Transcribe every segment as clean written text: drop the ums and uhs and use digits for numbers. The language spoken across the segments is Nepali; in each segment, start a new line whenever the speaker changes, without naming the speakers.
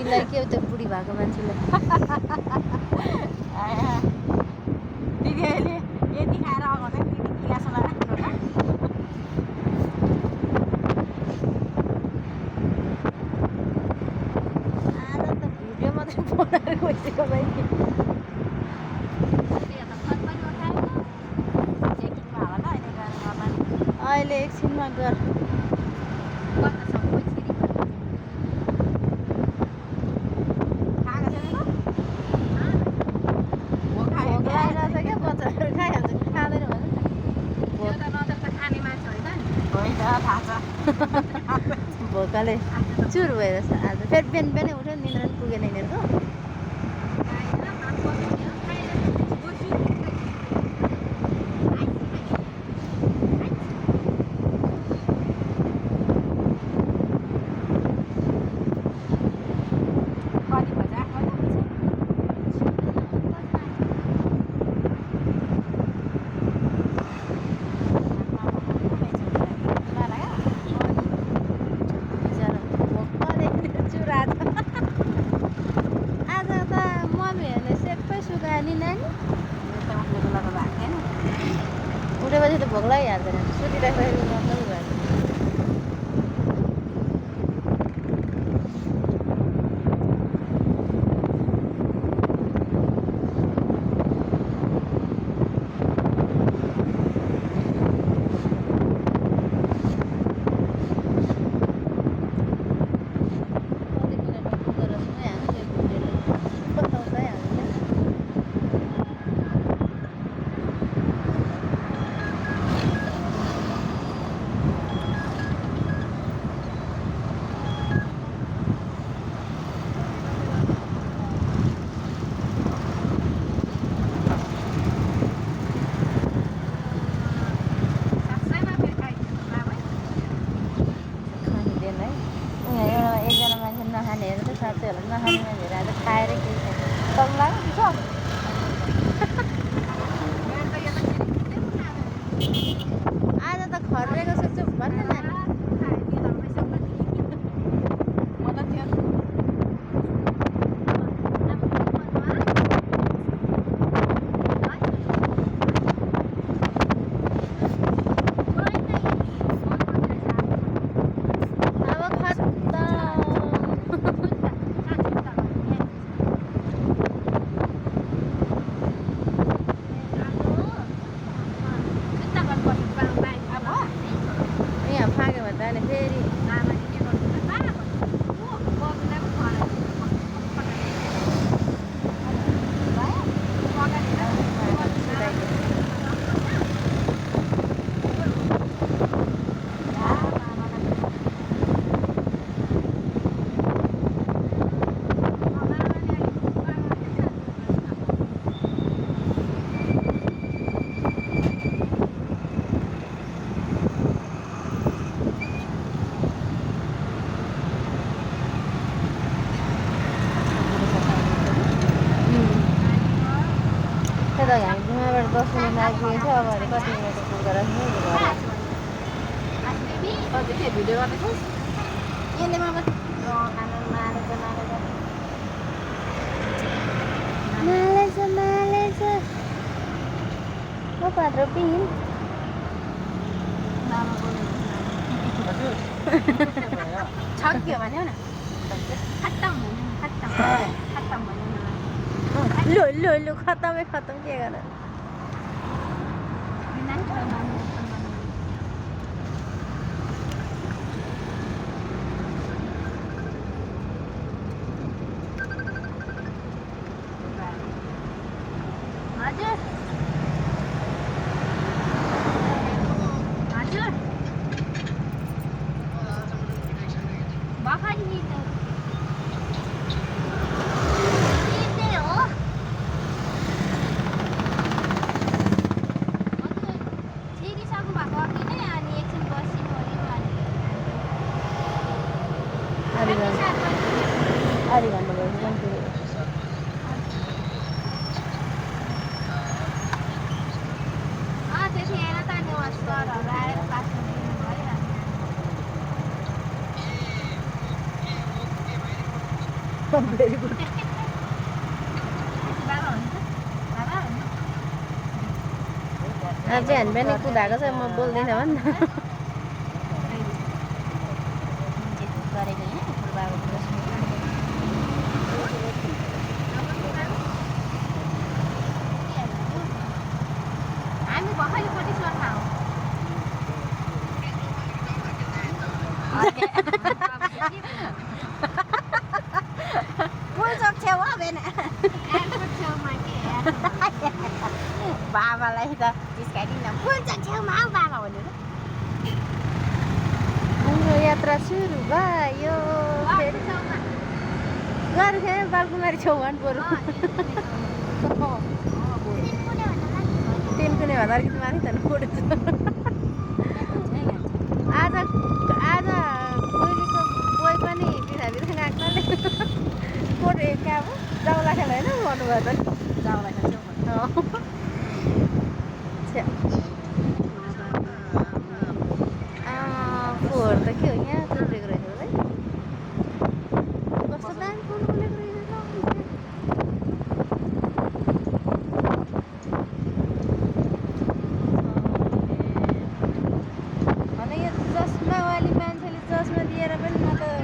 तिमीलाई के हो त्यो बुढी भएको मान्छेलाई
दिदीले यति खाएर आउँदा दिदी गिलास लगाएर
आज त भिडियो मात्रै बनाएर गइसक्यो बहिनी अहिले एकछिनमा गर भोकाले चुर भएर आज फेरि बिहान बिहानै उठ्यो निन्द्रा पनि पुगेन यिनीहरूको उठेपछि त भोक लागिहाल्दैन सुतिराख्दाखेरि मतलब भयो साथीहरू नखाने मान्छेहरू आज खाएर के तल लाग्यो आज त खरेको सुक्छु भन्नु न हामी घुमाबाट 10 मिनट आइपुगेछ अब कति मिनट पुगेर
भिडियो गर्दैछस् यसले मलाई
मालेछ पात्र पिन
छक्यो भन्यो न खत्तम
लो खत्तमै खत्तम के गर्न भेरी गुड
बाबा हुन्छ बाबा हुन्छ
आज हामी पनि कुदाएको छ म बोल्दैछ भन् न
गरेको यहाँ बाबाको प्रश्न हामी भर्खरपट्टि सर्ना हो पुलचोक छेउ बेन एयरपोर्ट छेउमा के बाबालाई त जिस्काइदिन पुलचोक छेउमा आऊ बाबा भनेर
हाम्रो यात्रा सुरु भयो फेरि
छेउमा
गर्थे बालकुमारी छेउ भन् बरु तिन कुने भन्दा अलिकति माथि त फोटो आज कोइलीको बोय पनि बिराबिरा गाग्नाले फोटो एक अब जाउला खेल होइन भन्नुभयो त
जाउला छेउमा
फोहोर त के हो यहाँ उब्रेको रहेछ है कस्तो दामी फुल फुलेको रहेछ अनि यो चस्मावाली मान्छेले चस्मा दिएर पनि म त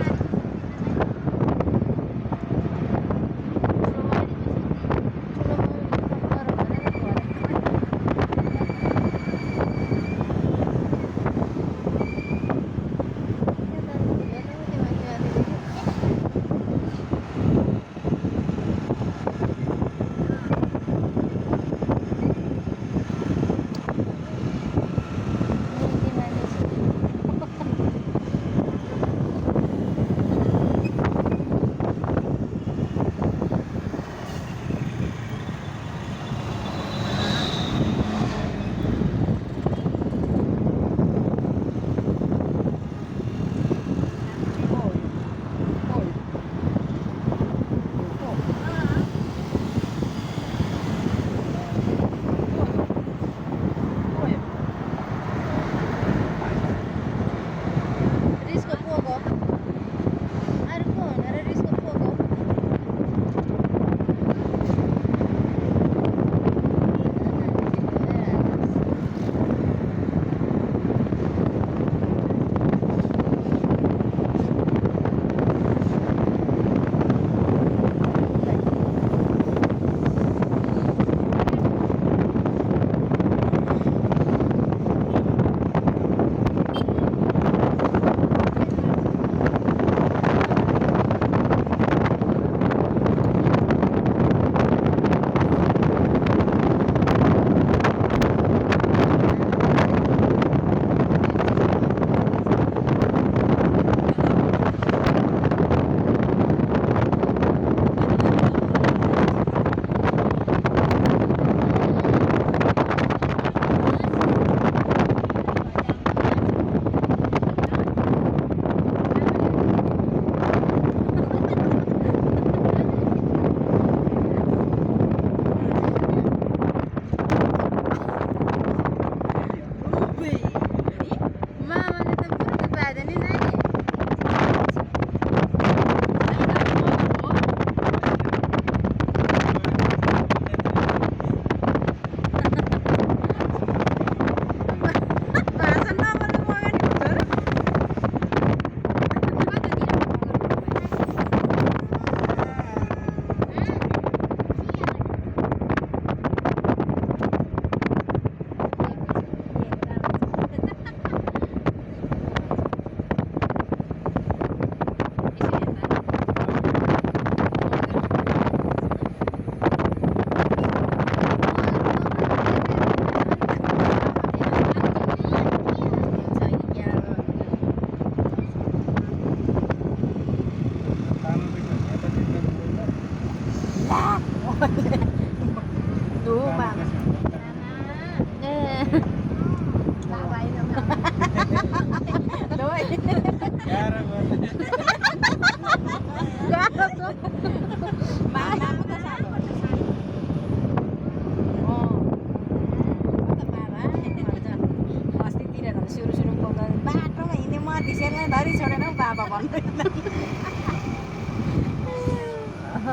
धरी छोडेन हौ बाबा भन्नु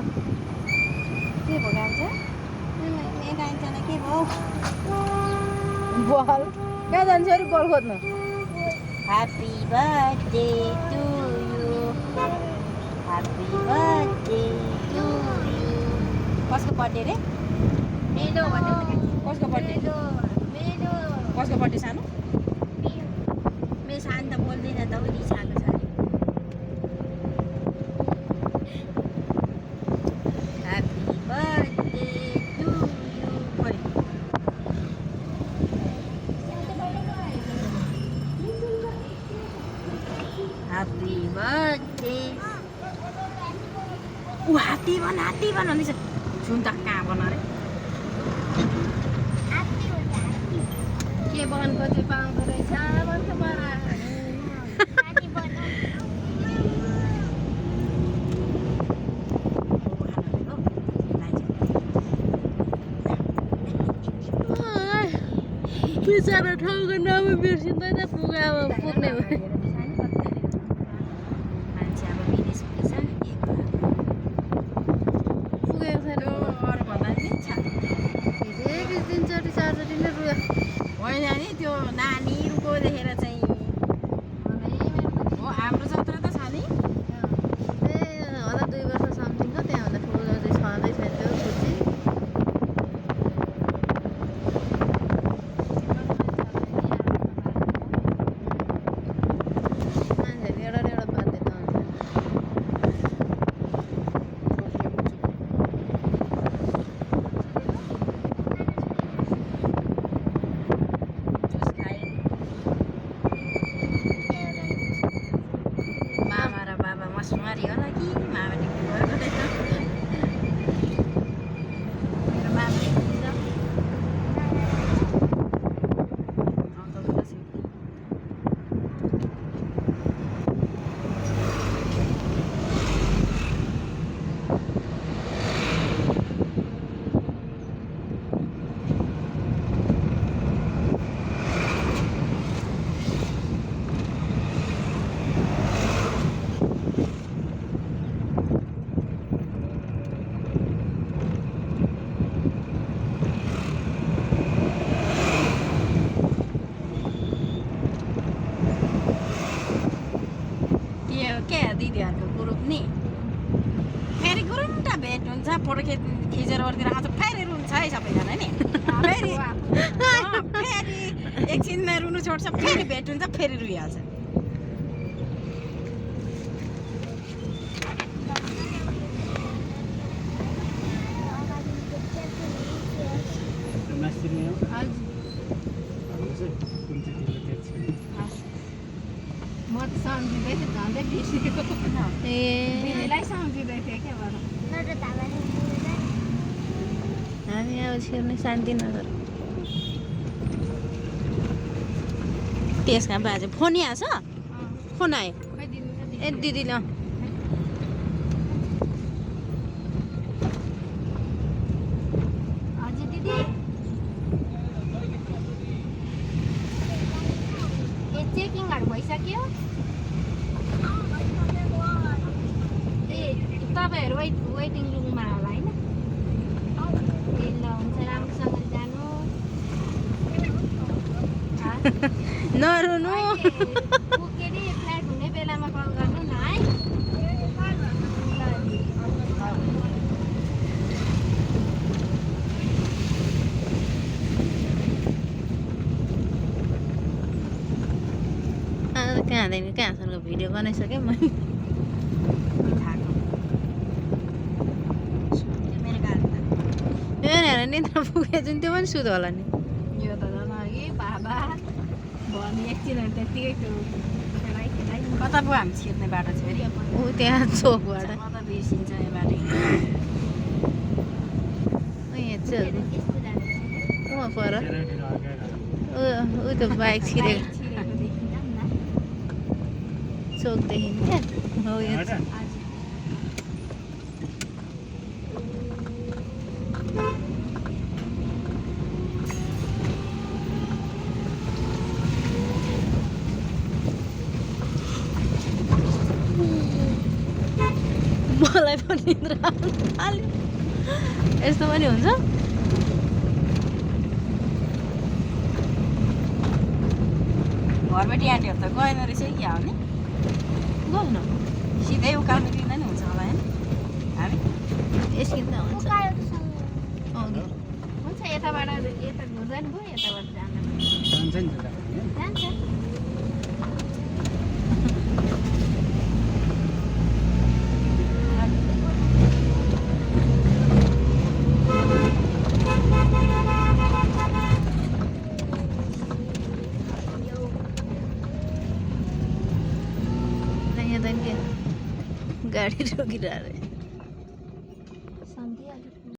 के भयो गान्छ
गाइन्छ के भयो
बल कहाँ जान्छ अरे बल खोज्नु
happy birthday to you happy birthday to you कसको बर्थडे रे मेरो
कसको बर्थडे कसको बर्थडे सानो
मेरो सानो त बोल्दैन त उनी सानो छ happy birthday to you happy birthday ऊ हात्ती भन्दैछ सुन त कहाँ बना रे
के बनको चाहिँ पाउँदो रहेछ भन्छ बरा बिचरा ठाउँको नाम बिर्सिँदैन पुगामा पुग्ने भयो पुगेको छैन तिनचोटि चारचोटि नै रुयो
होइन नि त्यो नानीहरूको देखेर चाहिँ हो हाम्रो जत्रा त छ नि
होला 2 वर्ष सम्झिन्छ त्यहाँभन्दा ठुलो चाहिँ छँदैछ त्यो खुसी मान्छेहरू एउटा न एउटा बाध्यता हुन्छ
मामा र बाबा मसुमारी होला कि मामा टिप्नु गएको रहेछ मेरो मामा टिप्नु छ के दिदीहरूको ग्रुप नि फेरि गुरुन्टा भेट हुन्छ फोटो खिचेर ओर्तिर आज फेरि रुन्छ है सबैजना नि फेरि फेरि एकछिनमा रुनु छोड्छ फेरि भेट हुन्छ फेरि रुइहाल्छ
म त सम्झिँदै थिएँ झन्डै बिर्सेको दिदीलाई सम्झिँदै थिएँ क्या भएर हामी अब छिर्ने शान्तिनगर
त्यसका बाजे फोन यहाँ छ फोन आयो
ए दिदी ल हजुर दिदी चेकिङहरू भइसक्यो ए तपाईँहरू वेटिङ रुममा होला होइन ए ल हुन्छ राम्रोसँगले जानु
नरुनु
के अरे फ्लाइट हुने बेलामा कल गर्नु न है कहाँसम्म भिडियो बनाइसकेँ मैले हेर निद्रा पुगे जुन त्यो पनि सुध होला नि यो त झन् अघि बाबा भने एकछिन त्यत्तिकै
कता पो हामी छिर्ने बाटो छ फेरि
ऊ त्यहाँ चोकबाट
कता बिर्सिन्छ यो बाटो
यहाँ चाहिँ उहाँ पर ऊ त बाइक छिरेको चोकदेखि क्या हो यो मलाई मलाई पनि निद्रा आउन थाल्यो यस्तो पनि हुन्छ
घरबाट आँटीहरू त गएन रहेछ कि क्या हो नि
गएन
सिधै उकाल्नु दिँदा नि हुन्छ होला होइन हामी
यसकिँदा हुन्छ अघि
हुन्छ यताबाट यता जानु भयो यताबाट जानु
जान्छ नि त
जान्छ
यहाँ त के गाडी रोकिरहेको